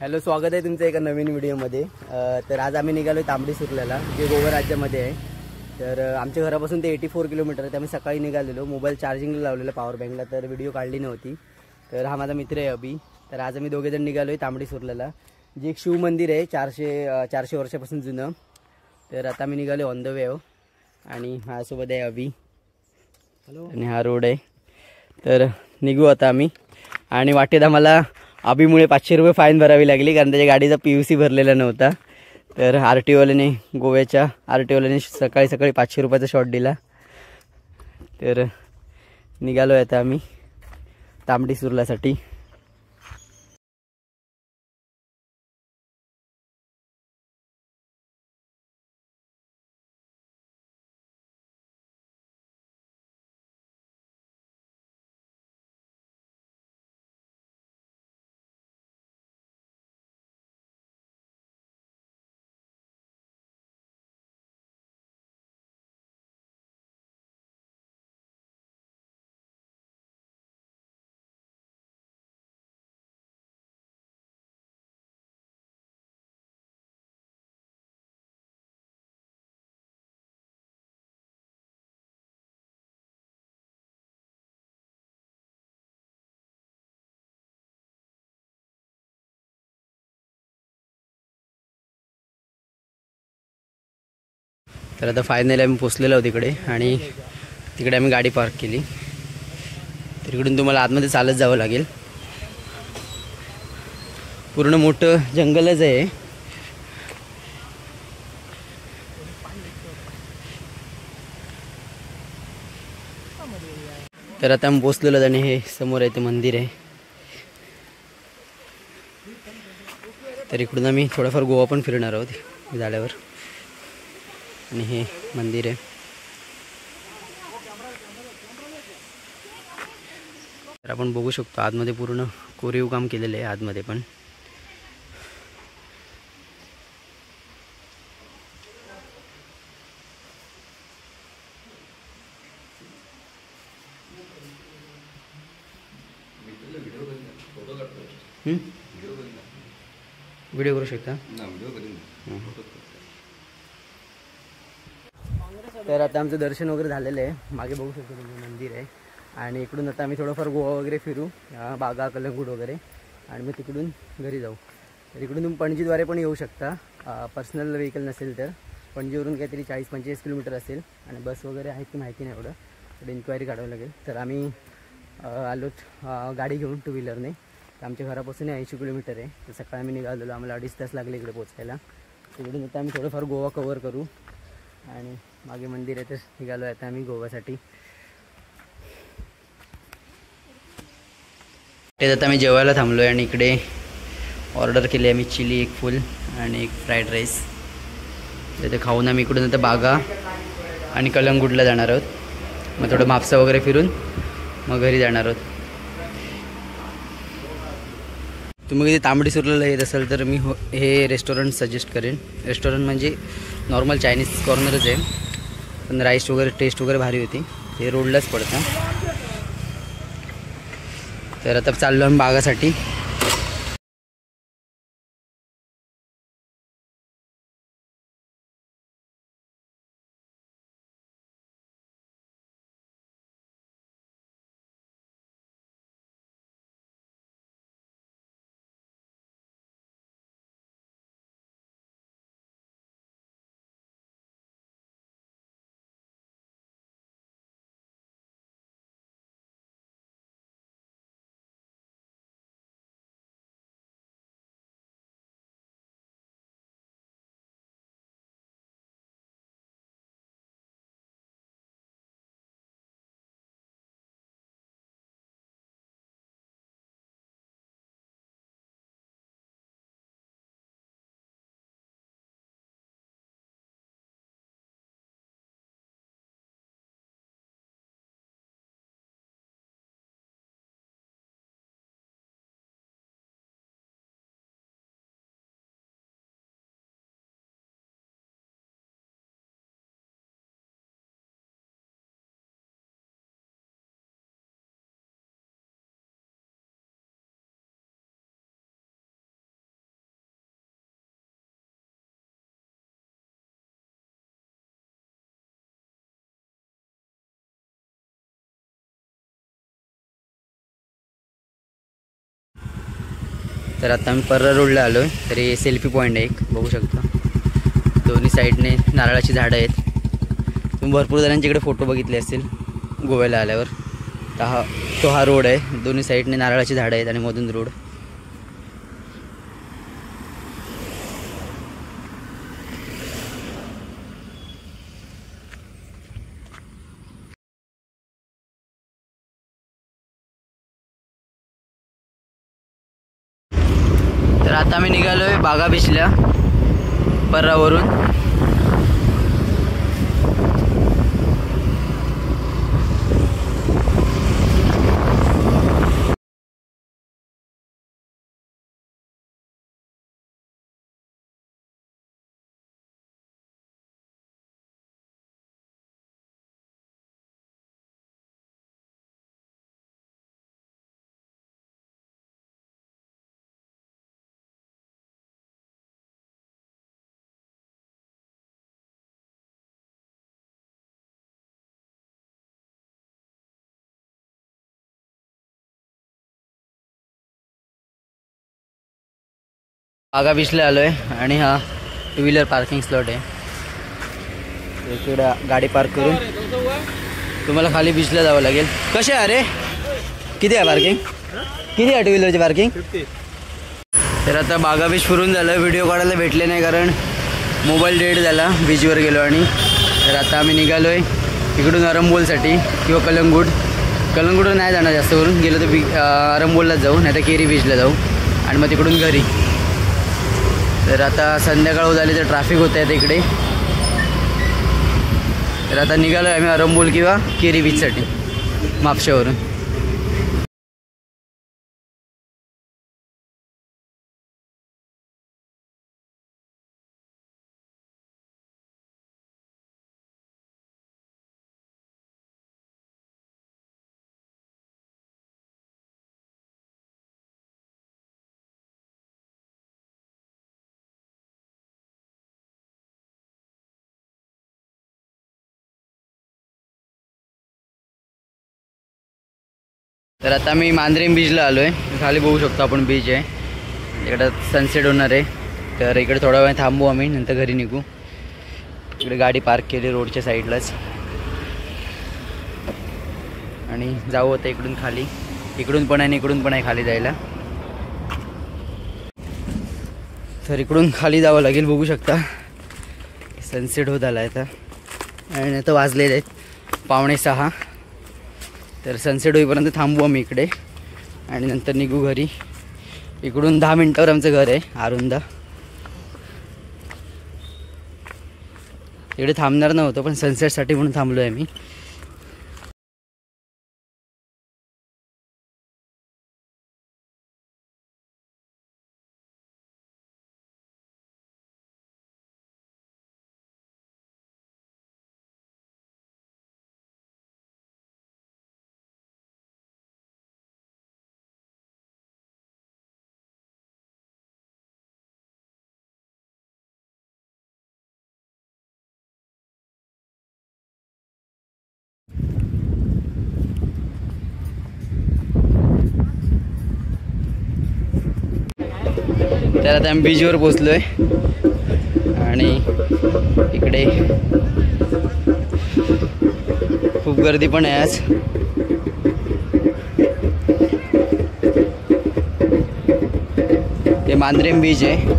Hello, स्वागत आहे तुमचं एका नवीन व्हिडिओमध्ये। तर आज आम्ही निघालो तांबडी सुरल्याला, जे गोवा राज्यामध्ये आहे। तर आमच्या घरापासून ते 84 किलोमीटर आहे। त्यामुळे सकाळी निघालेलो, मोबाईल चार्जिंगला लावलेला पॉवर बँकला, तर व्हिडिओ काढली नव्हती। तर हा माझा मित्र आहे अभि। तर आज आम्ही दोघे जण निघालो आहे तांबडी सुरल्याला, जे एक शिव मंदिर आहे 400 वर्षापासून जुनं। तर आता आम्ही निघालो ऑन द वे आहो, आणि माझ्यासोबत आहे अभि। हॅलो, आणि हा रोड आहे। तर निघू आता आम्ही। आणि वाटेत आम्हाला अभिमुळे 500 रुपये फाईन भरावी लागली, कारण त्याच्या गाडीचा PUC भरलेला नव्हता। तर RTOवाल्याने, गोव्याच्या RTOवाल्याने सकाळी सकाळी 500 रुपयाचा शॉट दिला। तर निघालो आहे आता आम्ही तांबडी सुरल्यासाठी। तर आता फायनली आम्ही पोचलेलो आहोत तिकडे, आणि तिकडे आम्ही गाडी पार्क केली। तर इकडून तुम्हाला आतमध्ये चालत जावं लागेल। पूर्ण मोठं जंगलच आहे। तर आता आम्ही पोचलेलो, आणि हे समोर आहे ते मंदिर आहे। तर इकडून आम्ही थोडाफार गोवा पण फिरणार आहोत झाल्यावर, आणि हे मंदिर आहे। तर आपण बघू शकतो आतमध्ये पूर्ण कोरीव काम केलेलं आहे आतमध्ये पण। व्हिडिओ करू शकता। तर आता आमचं दर्शन वगैरे झालेलं आहे। मागे बघू शकतो तुम्ही मंदिर आहे, आणि इकडून आता आम्ही थोडंफार गोवा वगैरे फिरू, बागा, कलंगूट वगैरे, आणि मग तिकडून घरी जाऊ। तर इकडून तुम्ही पणजीद्वारे पण येऊ शकता, पर्सनल व्हेकल नसेल तर। पणजीवरून काहीतरी 40-45 किलोमीटर असेल, आणि बस वगैरे आहे की माहिती नाही एवढं, तर इन्क्वायरी काढावी लागेल। तर आम्ही आलोत गाडी घेऊन, 2 व्हीलरने। तर आमच्या घरापासून 80 किलोमीटर आहे। तर सकाळी आम्ही निघालेलो, आम्हाला 2.5 तास लागले इकडे पोचायला। तिकडून आता आम्ही थोडंफार गोवा कव्हर करू, आणि मागे मंदिर आहे, तर निघालो आहे आता आम्ही गोव्यासाठी। ते आता मी जेवायला थांबलो आहे, आणि इकडे ऑर्डर केली आम्ही चिली 1 फुल आणि 1 फ्राईड राईस। ते खाऊन आम्ही इकडून आता बागा आणि कलंगूटला जाणार आहोत। मग थोडं म्हापसा वगैरे फिरून मग घरी जाणार आहोत। तुम्ही कधी तांबडी सुरल्याला येत असाल तर मी हे रेस्टॉरंट सजेस्ट करेन। रेस्टॉरंट म्हणजे नॉर्मल चायनीज कॉर्नरच आहे, पण राईस वगैरे टेस्ट वगैरे भारी होती। हे रोडलाच पडतं। तर आता चाललो आम्ही बागासाठी। तर आता आम्ही पर्रा रोडला आलो आहे. तरी सेल्फी पॉईंट आहे एक, बघू शकता. दोन्ही साईडने नारळाची झाडं आहेत. तुम्ही भरपूर जणांच्या इकडे फोटो बघितले असतील गोव्याला आल्यावर. तर हा रोड आहे. दोन्ही साईडने नारळाची झाडं आहेत आणि मधून रोड. तर आता आम्ही निघालोय बागा बीचला पर्रावरून. बागा बीचला आलो आहे आणि हा 2 व्हीलर पार्किंग स्लॉट आहे. इकडं गाडी पार्क करून तुम्हाला खाली बीचला जावं लागेल. कसे आहे अरे, किती आहे पार्किंग? किती आहे 2 व्हीलरची पार्किंग? 50. तर आता बागा बीच फिरून झालं. व्हिडिओ काढायला भेटले नाही कारण मोबाईल डेड झाला, बीचवर गेलो. आणि तर आता आम्ही निघालो आहे इकडून अरंबोलसाठी किंवा कलंगूटवर नाही जाणार जास्त करून. गेलो तर अरंबोललाच जाऊ, नाही तर केरी बीचला जाऊ आणि मग तिकडून घरी. तर आता संध्याकाळ होत आली तर ट्रॅफिक होत आहे इकडे. तर आता निघालो आहे आम्ही अरंबोल किंवा केरी बीचसाठी म्हापशावरून. तर आता मी मांद्रेम बीचला आलो आहे. खाली बघू शकतो आपण बीच आहे. इकडं सनसेट होणार आहे. तर इकडे थोडा वेळ थांबू आम्ही, नंतर घरी निघू. इकडे गाडी पार्क केली रोडच्या साईडलाच आणि जाऊ आता इकडून खाली. इकडून पण आहे आणि इकडून पण आहे खाली जायला. तर इकडून खाली जावं लागेल. बघू शकता सनसेट होत आला आहे आता आणि आता वाजलेले आहेत 5:45. तर सनसेट होईपर्यंत थांबू आम्ही इकडे आणि नंतर निघू घरी. इकडून 10 मिनटावर आमचं घर आहे आरुंदा. इकडे थांबणार नव्हतं पण सनसेटसाठी म्हणून थांबलो आहे मी. तर आता आम्ही बीचवर पोचलो आहे आणि इकडे खूप गर्दी पण आहे आज. ते मांद्रेम बीच आहे.